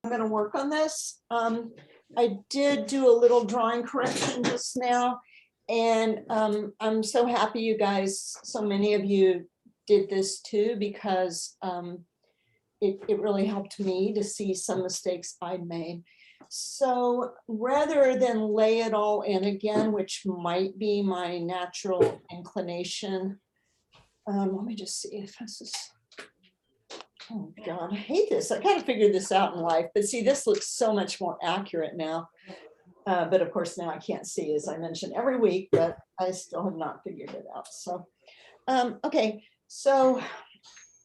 going to work on this. I did do a little drawing correction just now, and I'm so happy you guys, so many of you did this too, because it really helped me to see some mistakes I made. So rather than lay it all in again, which might be my natural inclination, let me just see if this is, oh God, I hate this. I kind of figured this out in life, but see, this looks so much more accurate now. But of course, now I can't see, as I mentioned every week, but I still have not figured it out. So, okay, so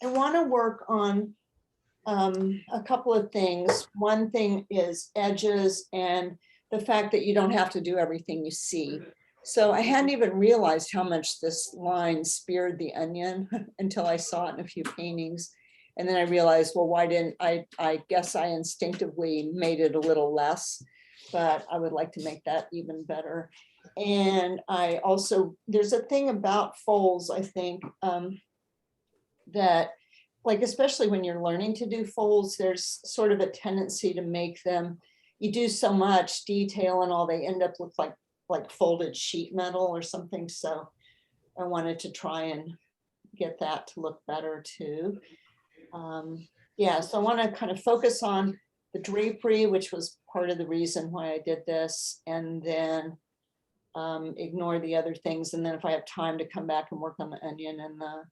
I want to work on a couple of things. One thing is edges and the fact that you don't have to do everything you see. So I hadn't even realized how much this line speared the onion until I saw it in a few paintings. And then I realized, well, why didn't I guess I instinctively made it a little less, but I would like to make that even better. And I also, there's a thing about folds, I think, that, like, especially when you're learning to do folds, there's sort of a tendency to make them, you do so much detail and all, they end up look like folded sheet metal or something. So I wanted to try and get that to look better too. Yeah, so I want to kind of focus on the drapery, which was part of the reason why I did this, and then ignore the other things. And then if I have time to come back and work on the onion and the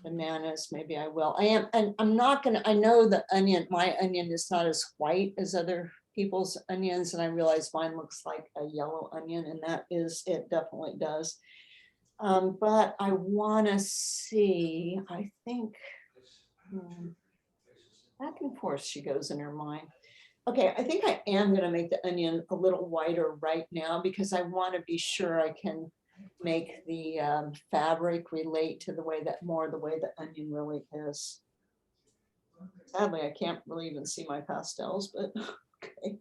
bananas, maybe I will. I am, and I'm not gonna, I know the onion, my onion is not as white as other people's onions, and I realize mine looks like a yellow onion, and that is, it definitely does. But I want to see, I think, back and forth she goes in her mind. Okay, I think I am going to make the onion a little whiter right now, because I want to be sure I can make the fabric relate to the way that, more the way the onion really is. Sadly, I can't really even see my pastels, but okay.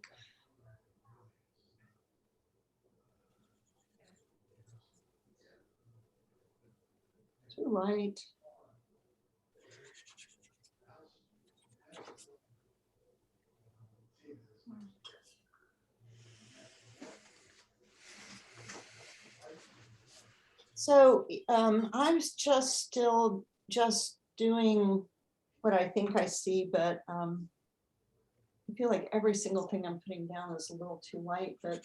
Too light. So I was just doing what I think I see, but I feel like every single thing I'm putting down is a little too light, but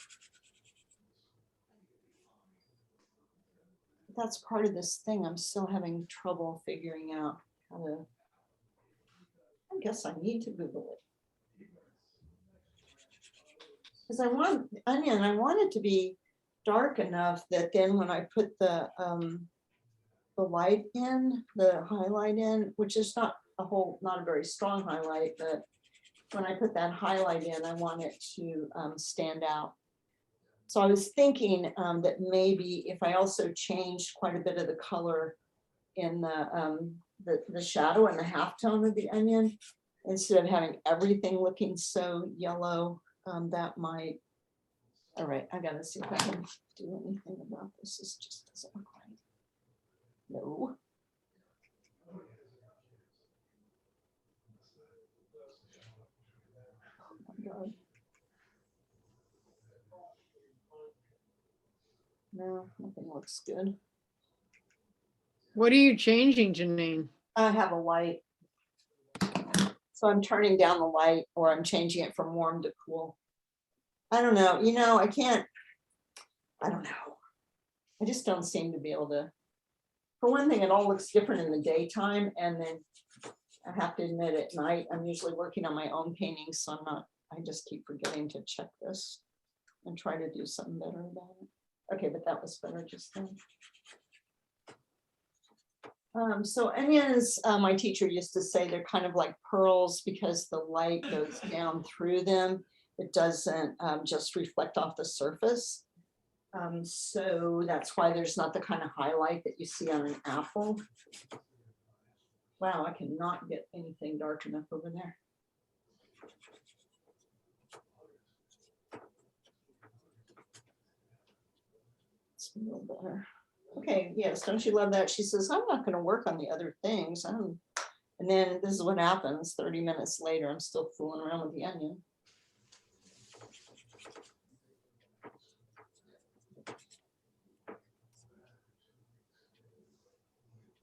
that's part of this thing. I'm still having trouble figuring out how to, I guess I need to Google it. Because I want onion, I want it to be dark enough that then when I put the light in, the highlight in, which is not a very strong highlight, but when I put that highlight in, I want it to stand out. So I was thinking that maybe if I also changed quite a bit of the color in the shadow and the halftone of the onion, instead of having everything looking so yellow, that might. All right, I gotta see if I can do anything about this. This just doesn't look right. No. Oh my God. No, nothing looks good. What are you changing, Jeneane? I have a light. So I'm turning down the light, or I'm changing it from warm to cool. I don't know, you know, I don't know. I just don't seem to be able to. For one thing, it all looks different in the daytime, and then I have to admit at night, I'm usually working on my own paintings, so I just keep forgetting to check this and try to do something better about it. Okay, but that was better just then. So onions, my teacher used to say they're kind of like pearls because the light goes down through them. It doesn't just reflect off the surface. So that's why there's not the kind of highlight that you see on an apple. Wow, I cannot get anything dark enough over there. It's a little better. Okay, yes, don't you love that? She says, I'm not going to work on the other things. And then this is what happens 30 minutes later, I'm still fooling around with the onion.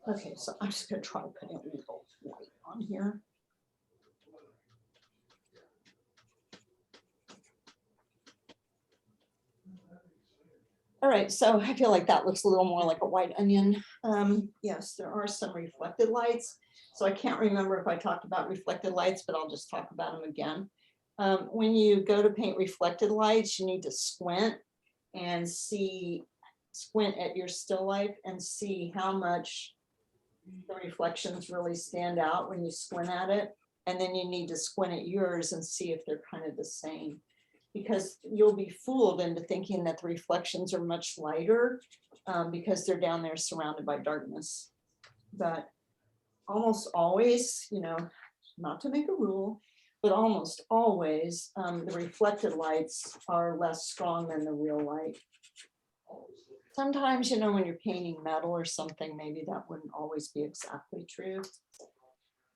Okay, so I'm just gonna try putting a little white on here. All right, so I feel like that looks a little more like a white onion. Yes, there are some reflected lights. So I can't remember if I talked about reflected lights, but I'll just talk about them again. When you go to paint reflected lights, you need to squint and squint at your still life and see how much the reflections really stand out when you squint at it. And then you need to squint at yours and see if they're kind of the same, because you'll be fooled into thinking that the reflections are much lighter because they're down there surrounded by darkness. But almost always, you know, not to make a rule, but almost always the reflected lights are less strong than the real light. Sometimes, you know, when you're painting metal or something, maybe that wouldn't always be exactly true.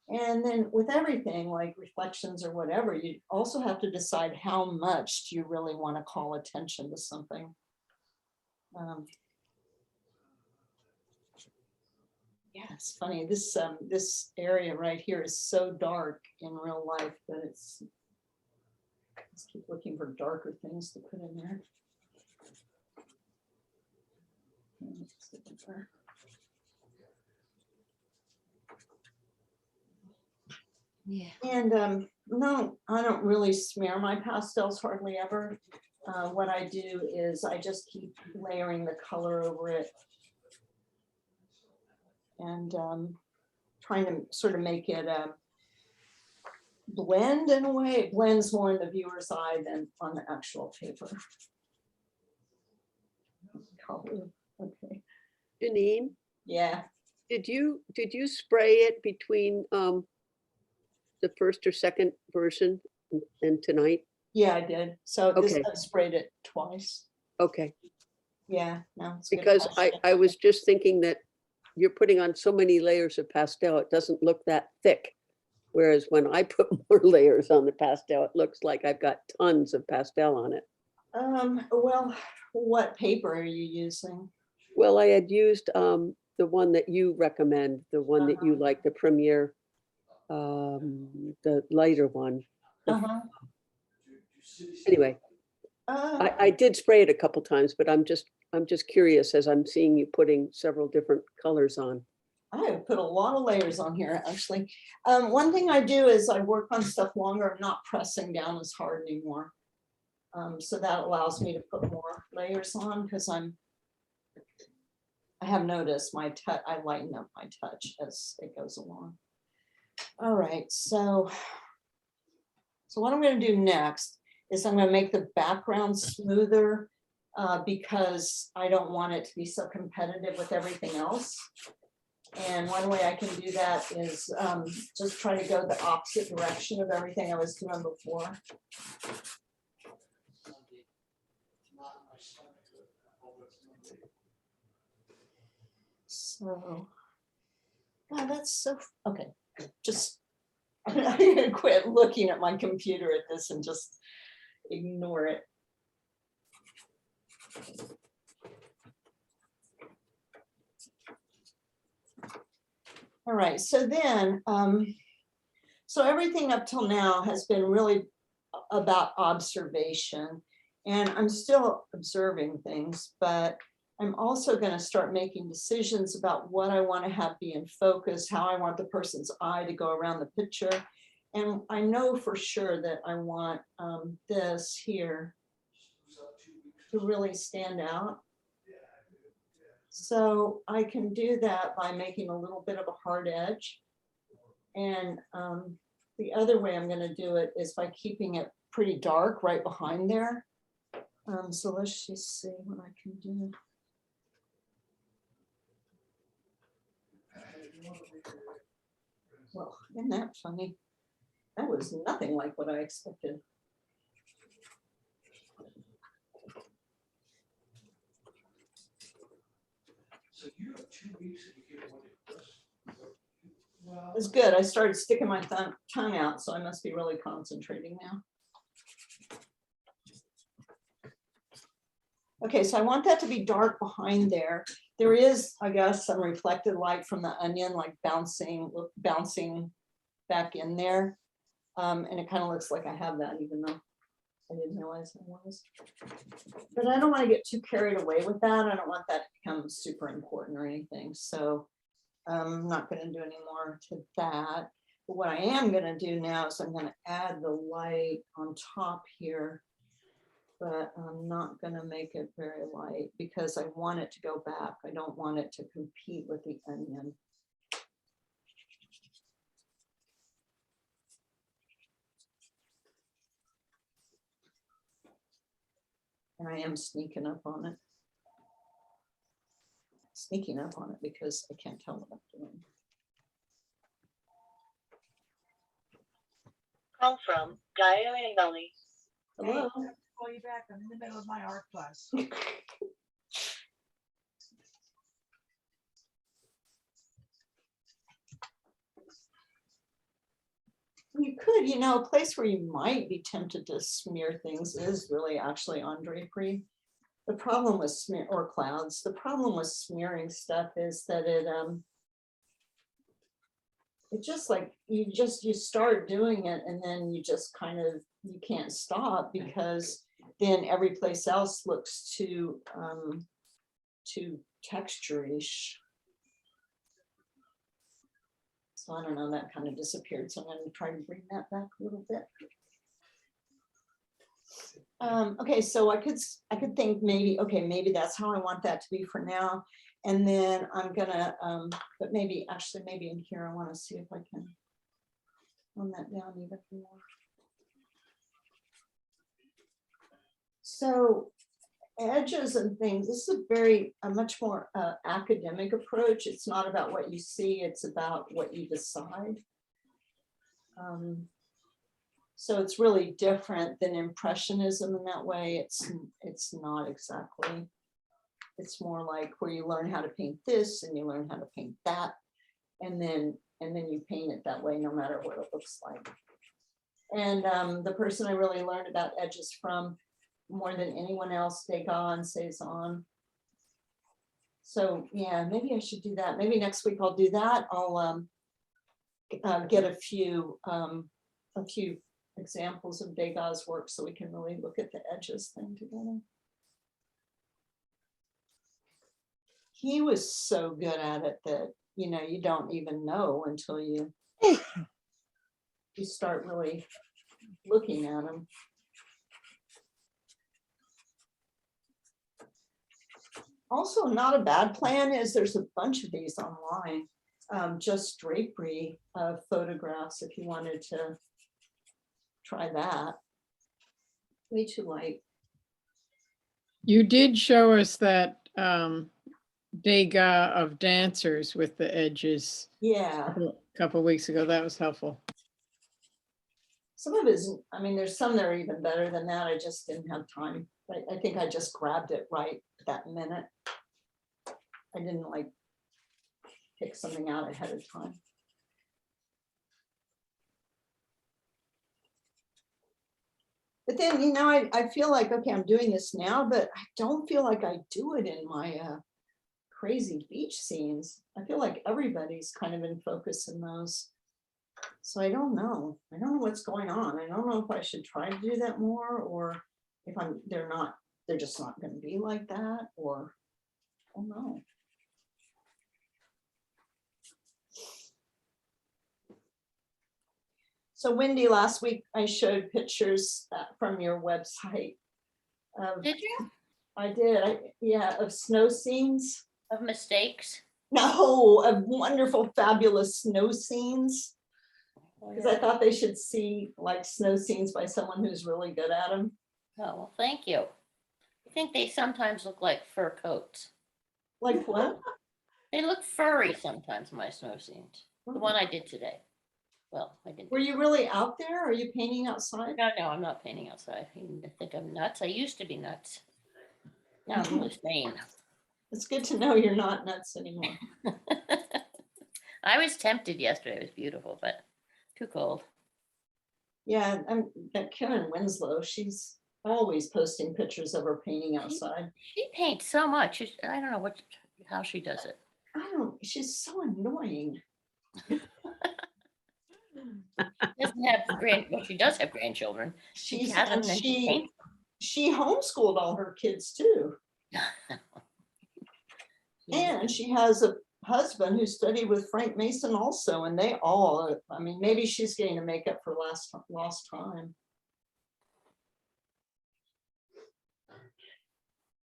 And then with everything like reflections or whatever, you also have to decide how much do you really want to call attention to something. Yeah, it's funny. This area right here is so dark in real life that let's keep looking for darker things to put in there. Yeah. And no, I don't really smear my pastels hardly ever. What I do is I just keep layering the color over it and trying to sort of make it blend in a way. It blends more in the viewer's eye than on the actual paper. Okay. Jeneane, Yeah. did you spray it between the first or second version and tonight? Yeah, I did. So this Okay. I sprayed it twice. Okay, Yeah, no, it's a good because question. I was just thinking that you're putting on so many layers of pastel, it doesn't look that thick. Whereas when I put more layers on the pastel, it looks like I've got tons of pastel on it. Well, what paper are you using? Well, I had used the one that you recommend, the one that you like, the Premier, the lighter one. Anyway, I did spray it a couple times, but I'm just curious as I'm seeing you putting several different colors on. I have put a lot of layers on here, actually. One thing I do is I work on stuff longer. I'm not pressing down as hard anymore. So that allows me to put more layers on because I have noticed my touch, I lighten up my touch as it goes along. All right, so what I'm going to do next is I'm going to make the background smoother because I don't want it to be so competitive with everything else. And one way I can do that is just try to go the opposite direction of everything I was doing before. So, wow, that's so, okay, just, I'm gonna quit looking at my computer at this and just ignore it. All right, so then, so everything up till now has been really about observation, and I'm still observing things, but I'm also going to start making decisions about what I want to have be in focus, how I want the person's eye to go around the picture. And I know for sure that I want this here to really stand out. So I can do that by making a little bit of a hard edge. And the other way I'm going to do it is by keeping it pretty dark right behind there. So let's just see what I can do. Well, isn't that funny? That was nothing like what I expected. So you have 2 weeks to get one. Well, It's good. I started sticking my tongue out, so I must be really concentrating now. Okay, so I want that to be dark behind there. There is, I guess, some reflected light from the onion, like bouncing back in there. And it kind of looks like I have that, even though I didn't realize I was. But I don't want to get too carried away with that. I don't want that to become super important or anything. So I'm not going to do any more to that. But what I am going to do now is I'm going to add the light on top here. But I'm not going to make it very light because I want it to go back. I don't want it to compete with the onion. And I am sneaking up on it. Sneaking up on it because I can't tell what I'm doing. Call from Jeneane. Hello. Hey, call you back. I'm in the middle of my art class. You could, a place where you might be tempted to smear things is really actually on drapery. The problem with or clouds, the problem with smearing stuff is that it just like, you start doing it and then you just kind of, you can't stop because then every place else looks too texture-ish. So I don't know, that kind of disappeared. So I'm going to try to bring that back a little bit. Okay, so I could think maybe, okay, maybe that's how I want that to be for now. And then I'm gonna, but maybe in here, I want to see if I can tone that down even more. So edges and things, this is a much more academic approach. It's not about what you see, it's about what you decide. So it's really different than Impressionism in that way. It's not exactly. It's more like where you learn how to paint this and you learn how to paint that, and then you paint it that way no matter what it looks like. And the person I really learned about edges from more than anyone else, Degas and Cezanne. So yeah, maybe I should do that. Maybe next week I'll do that. I'll get a few examples of Degas' work so we can really look at the edges thing together. He was so good at it that, you don't even know until you start really looking at him. Also, not a bad plan is there's a bunch of these online, just drapery photographs if you wanted to try that. Way too light. You did show us that Degas of dancers with the edges Yeah. a couple weeks ago. That was helpful. Some of his, there's some that are even better than that. I just didn't have time. I think I just grabbed it right that minute. I didn't like pick something out ahead of time. But then, I feel like, okay, I'm doing this now, but I don't feel like I do it in my crazy beach scenes. I feel like everybody's kind of in focus in those. So I don't know. I don't know what's going on. I don't know if I should try to do that more or if they're just not going to be like that, or I don't know. So Wendy, last week I showed pictures from your website. Did you? I did, of snow scenes. Of mistakes? No, of wonderful, fabulous snow scenes. Because I thought they should see like snow scenes by someone who's really good at them. Oh, well, thank you. I think they sometimes look like fur coats. Like what? They look furry sometimes, my snow scenes. The one I did today. Well, I didn't. Were you really out there? Are you painting outside? No, I'm not painting outside. You think I'm nuts? I used to be nuts. Now I'm really sane. It's good to know you're not nuts anymore. I was tempted yesterday. It was beautiful, but too cold. Yeah, that Karen Winslow, she's always posting pictures of her painting outside. She paints so much. I don't know how she does it. She's so annoying. Doesn't have well, she does have grandchildren. She's, has and them and she paints. she homeschooled all her kids too. And she has a husband who studied with Frank Mason also, and they all, I mean, maybe she's getting to make up for lost time.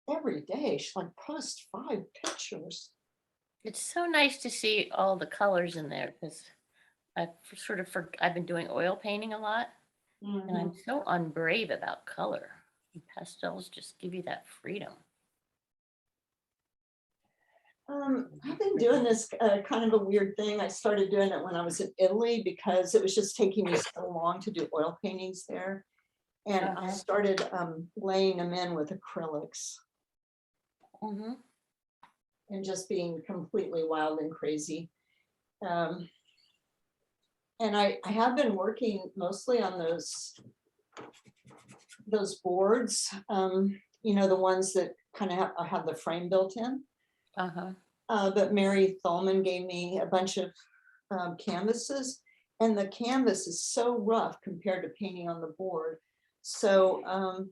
Every day she like posts 5 pictures. It's so nice to see all the colors in there because I've been doing oil painting a lot and I'm so unbrave about color. And pastels just give you that freedom. I've been doing this kind of a weird thing. I started doing it when I was in Italy because it was just taking me so long to do oil paintings there. And I started laying them in with acrylics and just being completely wild and crazy. And I have been working mostly on those boards, you know, the ones that kind of have the frame built in. But Mary Tholman gave me a bunch of canvases, and the canvas is so rough compared to painting on the board. So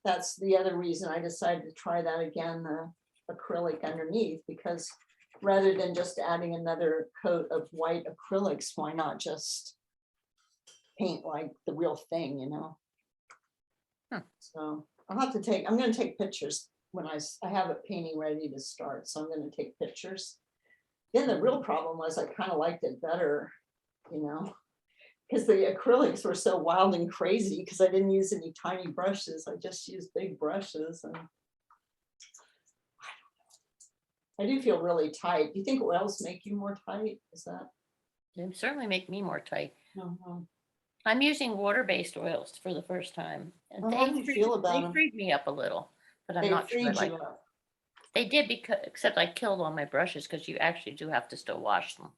that's the other reason I decided to try that again, the acrylic underneath, because rather than just adding another coat of white acrylics, why not just paint like the real thing, you know? So I'm going to take pictures when I have a painting ready to start. So I'm going to take pictures. Then the real problem was I kind of liked it better, you know, because the acrylics were so wild and crazy because I didn't use any tiny brushes. I just used big brushes, and I do feel really tight. Do you think oils make you more tight? Is that? They certainly make me more tight. No. I'm using water-based oils for the first time. And How do you feel about them? They freed me up a little, but I'm They not sure I freed like you them. up. They did, except I killed all my brushes because you actually do have to still wash them.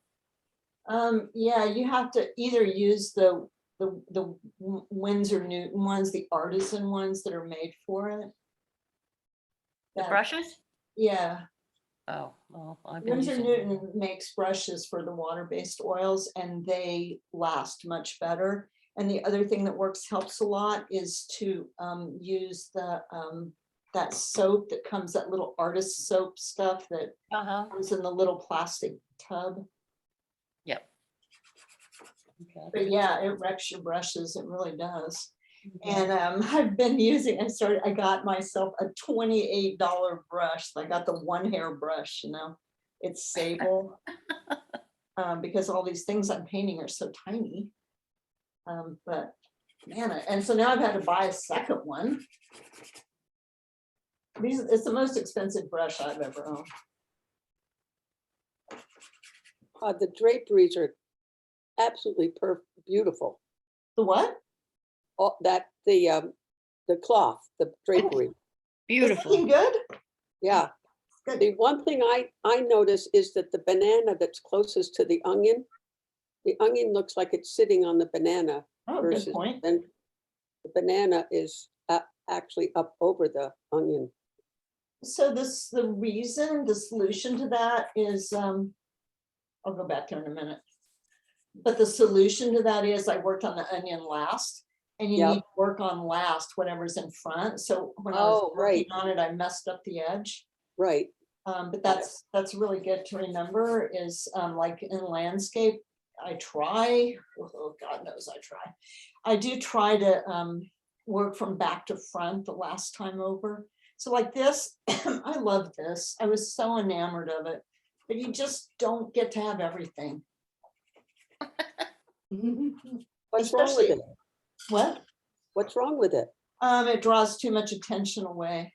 Yeah, you have to either use the Winsor Newton ones, the artisan ones that are made for it. The brushes? Yeah. Oh, well, I've been Winsor using. Newton makes brushes for the water-based oils, and they last much better. And the other thing that helps a lot is to use the that soap that comes, that little artist soap stuff that comes in the little plastic tub. Yep. Okay. But yeah, it wrecks your brushes. It really does. And I've been using, I got myself a $28 brush. I got the 1-hair brush, you know, it's sable. Because all these things I'm painting are so tiny. But man, and so now I've had to buy a second one. It's the most expensive brush I've ever owned. The draperies are absolutely beautiful. The what? All that the cloth, the drapery. Beautiful. Is looking good? Yeah. Good. The one thing I notice is that the banana that's closest to the onion looks like it's sitting on the banana. Oh, good point. Then the banana is actually up over the onion. So the solution to that is, I'll go back there in a minute. But the solution to that is I worked on the onion last, and you need to work on last whatever's in front. So when I was working on it, I messed up the edge. Right. But that's really good to remember is like in landscape, I try, oh God knows I try. I do try to work from back to front the last time over. So like this, I love this. I was so enamored of it, but you just don't get to have everything. What's wrong with it? What? What's wrong with it? It draws too much attention away.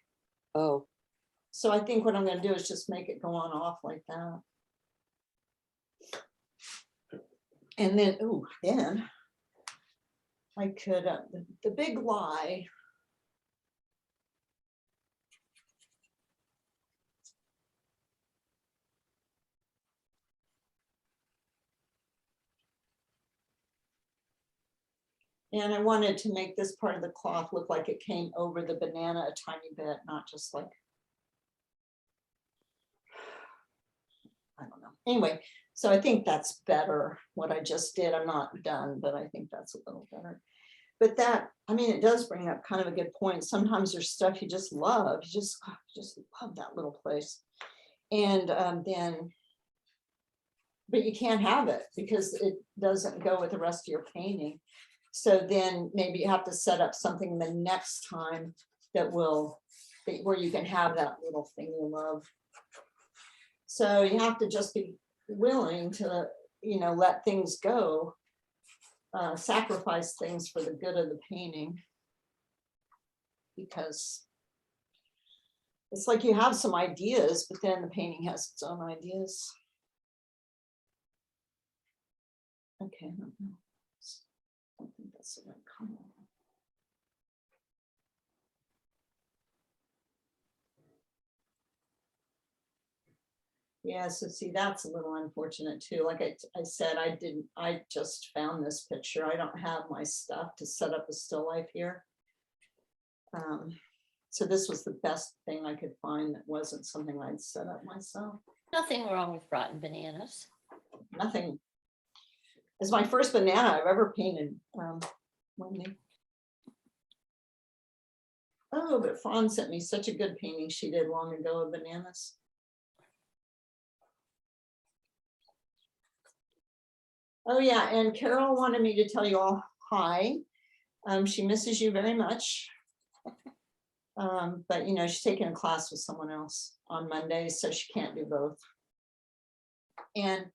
Oh. So I think what I'm going to do is just make it go on off like that. And then, then I could, the big lie. And I wanted to make this part of the cloth look like it came over the banana a tiny bit, not just like, I don't know. Anyway, so I think that's better, what I just did. I'm not done, but I think that's a little better. But that, I mean, it does bring up kind of a good point. Sometimes there's stuff you just love. You just love that little place. And then, but you can't have it because it doesn't go with the rest of your painting. So then maybe you have to set up something the next time that will, where you can have that little thing you love. So you have to just be willing to, you know, let things go, sacrifice things for the good of the painting. Because it's like you have some ideas, but then the painting has its own ideas. Okay, I don't know. I don't think that's the right color. Yeah, so see, that's a little unfortunate too. Like I said, I just found this picture. I don't have my stuff to set up a still life here. So this was the best thing I could find that wasn't something I'd set up myself. Nothing wrong with rotten bananas. Nothing. It's my first banana I've ever painted. Wendy. Oh, but Fawn sent me such a good painting she did long ago of bananas. Oh yeah, and Carol wanted me to tell you all hi. She misses you very much. But you know, she's taking a class with someone else on Monday, so she can't do both. And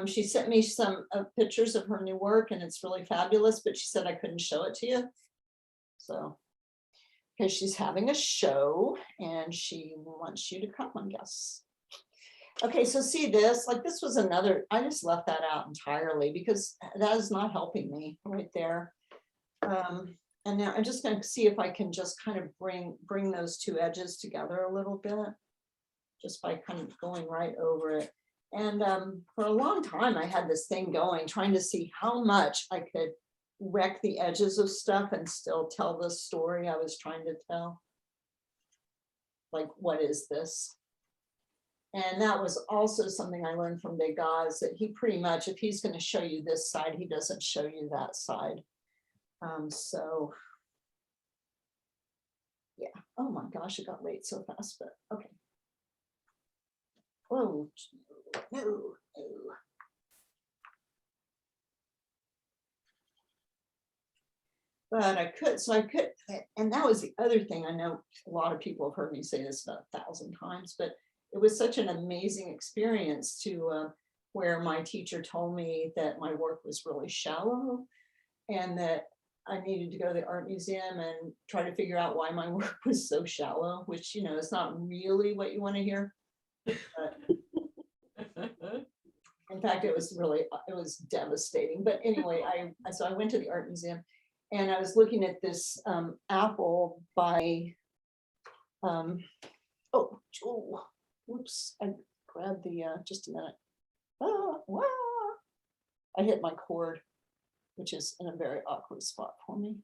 she sent me some pictures of her new work, and it's really fabulous, but she said I couldn't show it to you. So, because she's having a show and she wants you to come, I guess. Okay, so see this, like this was another, I just left that out entirely because that is not helping me right there. And now I'm just going to see if I can just kind of bring those two edges together a little bit, just by kind of going right over it. And for a long time, I had this thing going, trying to see how much I could wreck the edges of stuff and still tell the story I was trying to tell. Like, what is this? And that was also something I learned from Degas, that he pretty much, if he's going to show you this side, he doesn't show you that side. So yeah, oh my gosh, it got late so fast, but okay. Oh, no. But I could, and that was the other thing. I know a lot of people have heard me say this about 1,000 times, but it was such an amazing experience to where my teacher told me that my work was really shallow and that I needed to go to the art museum and try to figure out why my work was so shallow, which, you know, is not really what you want to hear. In fact, it was devastating. But anyway, so I went to the art museum and I was looking at this apple by, whoops, I grabbed the, just a minute. I hit my cord, which is in a very awkward spot for me.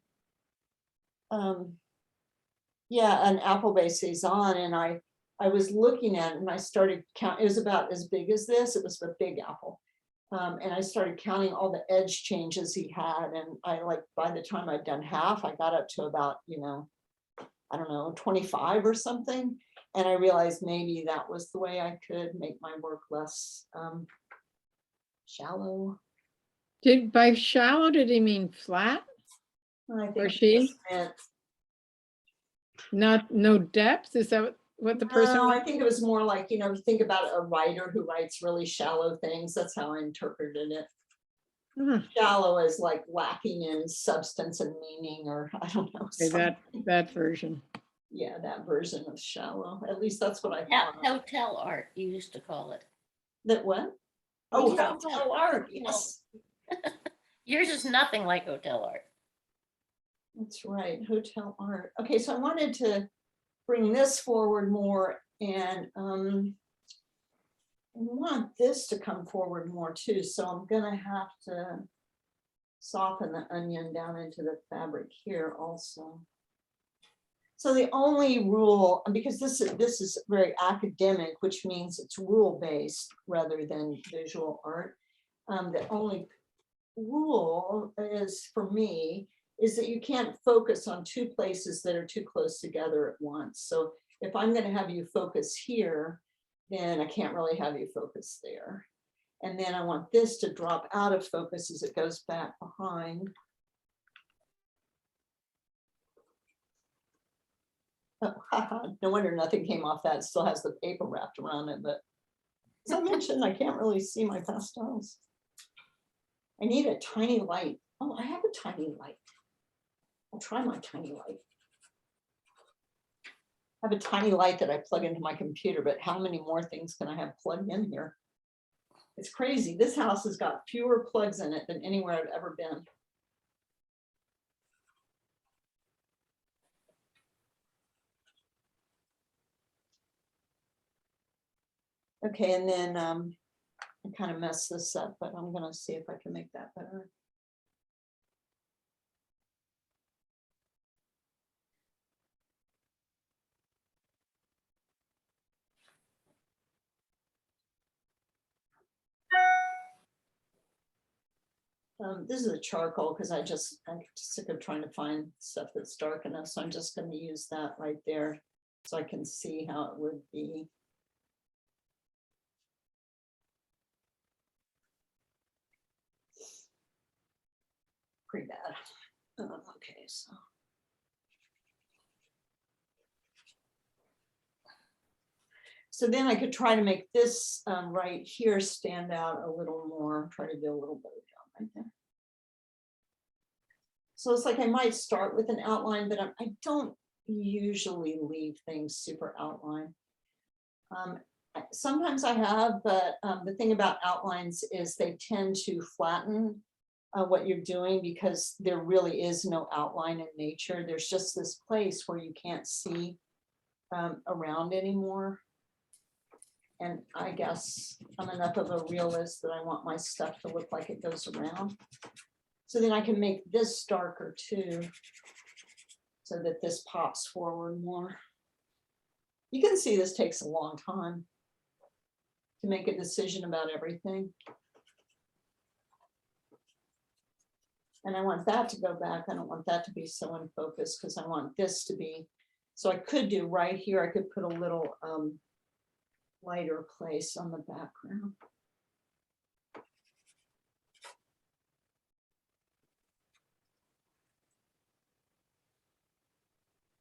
Yeah, an apple-based Cezanne, and I was looking at it and I started counting. It was about as big as this. It was a big apple. And I started counting all the edge changes he had. And by the time I'd done half, I got up to about, you know, I don't know, 25 or something. And I realized maybe that was the way I could make my work less shallow. By shallow, did he mean flat? I think Or she? meant, No depth? Is that what the person? no, I think it was more like, you know, think about a writer who writes really shallow things. That's how I interpreted it. Shallow is like lacking in substance and meaning, or I don't know. Okay, that version. Yeah, that version of shallow. At least that's what I Yeah, thought. hotel art, you used to call it. That what? Oh, Hotel hotel art. Yes, Yours is nothing like hotel art. that's right. Hotel art. Okay, so I wanted to bring this forward more, and I want this to come forward more too. So I'm gonna have to soften the onion down into the fabric here also. So the only rule, because this is very academic, which means it's rule-based rather than visual art. The only rule is, for me, is that you can't focus on two places that are too close together at once. So if I'm going to have you focus here, then I can't really have you focus there. And then I want this to drop out of focus as it goes back behind. Oh, haha, no wonder nothing came off that. It still has the paper wrapped around it, but as I mentioned, I can't really see my pastels. I need a tiny light. Oh, I have a tiny light. I'll try my tiny light. I have a tiny light that I plug into my computer, but how many more things can I have plugged in here? It's crazy. This house has got fewer plugs in it than anywhere I've ever been. Okay, and then I kind of messed this up, but I'm gonna see if I can make that better. This is a charcoal because I'm just sick of trying to find stuff that's dark enough. So I'm just going to use that right there so I can see how it would be. Pretty bad. Okay, so. So then I could try to make this right here stand out a little more, try to do a little better job right there. So it's like I might start with an outline, but I don't usually leave things super outline. Sometimes I have, but the thing about outlines is they tend to flatten what you're doing because there really is no outline in nature. There's just this place where you can't see around anymore. And I guess I'm enough of a realist that I want my stuff to look like it goes around. So then I can make this darker too, so that this pops forward more. You can see this takes a long time to make a decision about everything. And I want that to go back. I don't want that to be so in focus because I want this to be, so I could do right here, I could put a little lighter place on the background.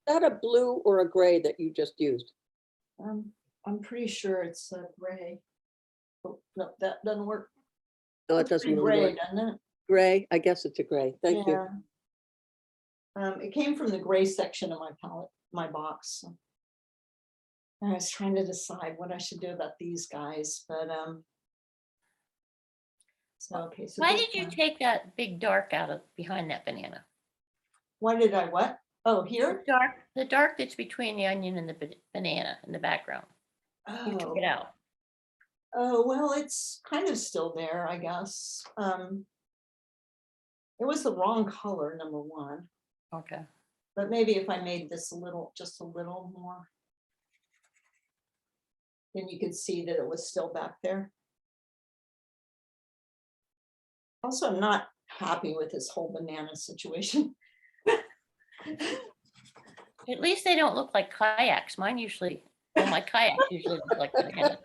Is that a blue or a gray that you just used? I'm pretty sure it's a gray. Oh, no, that doesn't work. No, it It's doesn't pretty really gray, work. doesn't it? Gray, I guess it's a gray. Thank you. It came from the gray section of my palette, my box. So. I was trying to decide what I should do about these guys, but so okay. So Why this did you one- take that big dark out of behind that banana? Why did I what? Oh, The here? dark that's between the onion and the banana in the background. You took it out. Oh, well, it's kind of still there, I guess. It was the wrong color, number one. Okay. But maybe if I made this a little, just a little more, then you could see that it was still back there. Also, I'm not happy with this whole banana situation. At least they don't look like kayaks. Mine usually, well, my kayaks usually look like bananas.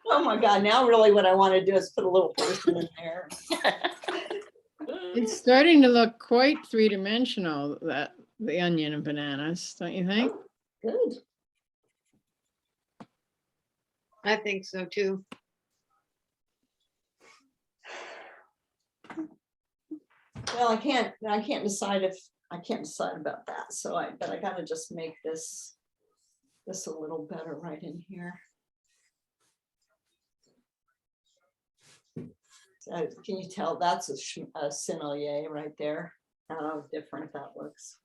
Oh my God, now really what I want to do is put a little person in there. It's starting to look quite three-dimensional, that the onion and bananas, don't you think? Good. I think so too. Well, I can't decide about that. So but I gotta just make this a little better right in here. So can you tell that's a sennelier right there? How different that looks.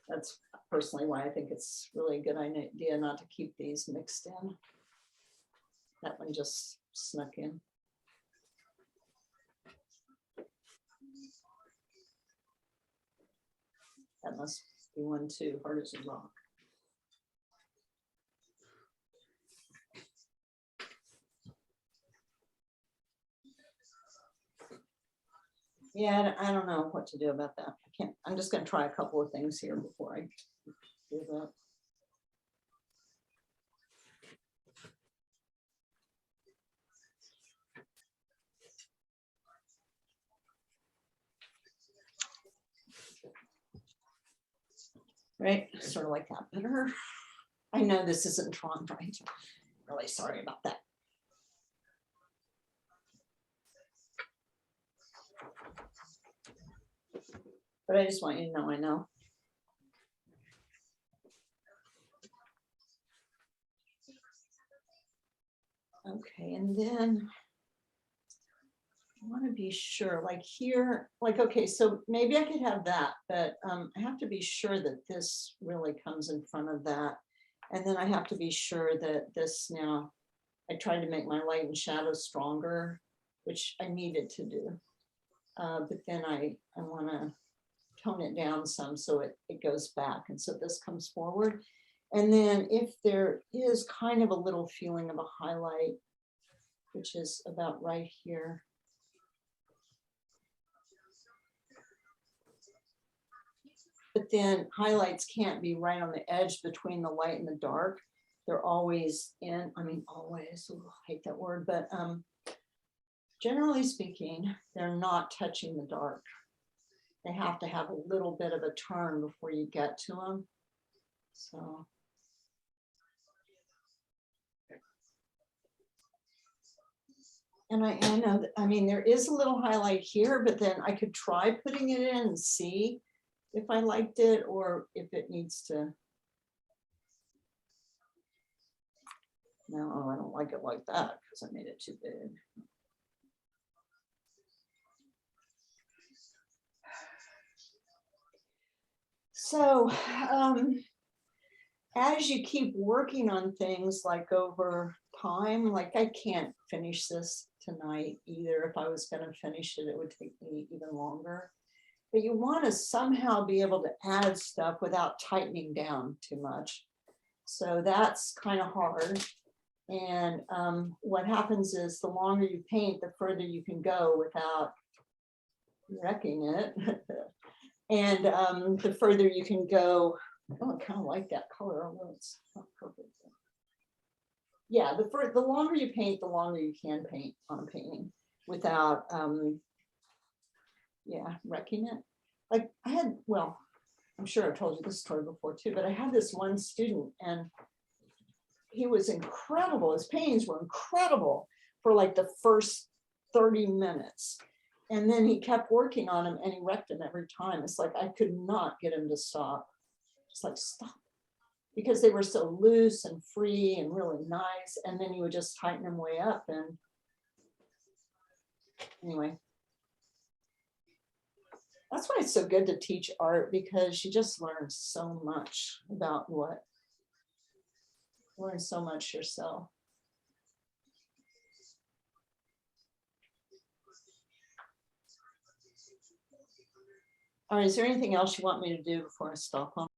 That's personally why I think it's really a good idea not to keep these mixed in. That one just snuck in. That must be one too, hard as a rock. Yeah, I don't know what to do about that. I can't, I'm just gonna try a couple of things here before I give up. Right, sort of like that better. I know this isn't drawn right. Really sorry about that. But I just want you to know I know. Okay, and then I want to be sure, like here, like, okay, so maybe I could have that, but I have to be sure that this really comes in front of that. And then I have to be sure that this now, I tried to make my light and shadow stronger, which I needed to do. But then I want to tone it down some so it goes back. And so this comes forward. And then if there is kind of a little feeling of a highlight, which is about right here. But then highlights can't be right on the edge between the light and the dark. They're always in, I mean, always, ooh, I hate that word, but generally speaking, they're not touching the dark. They have to have a little bit of a turn before you get to them. So. And I know that, I mean, there is a little highlight here, but then I could try putting it in and see if I liked it or if it needs to. No, I don't like it like that because I made it too big. So as you keep working on things like over time, like I can't finish this tonight either. If I was going to finish it, it would take me even longer. But you want to somehow be able to add stuff without tightening down too much. So that's kind of hard. And what happens is the longer you paint, the further you can go without wrecking it. And the further you can go, oh, I kind of like that color, although it's not perfect. Yeah, the longer you paint, the longer you can paint on a painting without, yeah, wrecking it. Like I had, well, I'm sure I've told you this story before too, but I had this one student and he was incredible. His paintings were incredible for like the first 30 minutes. And then he kept working on them and he wrecked them every time. It's like I could not get him to stop. Just like stop. Because they were so loose and free and really nice. And then you would just tighten them way up. And anyway. That's why it's so good to teach art, because you just learn so much about learn so much yourself. All right, is there anything else you want me to do before I stop on?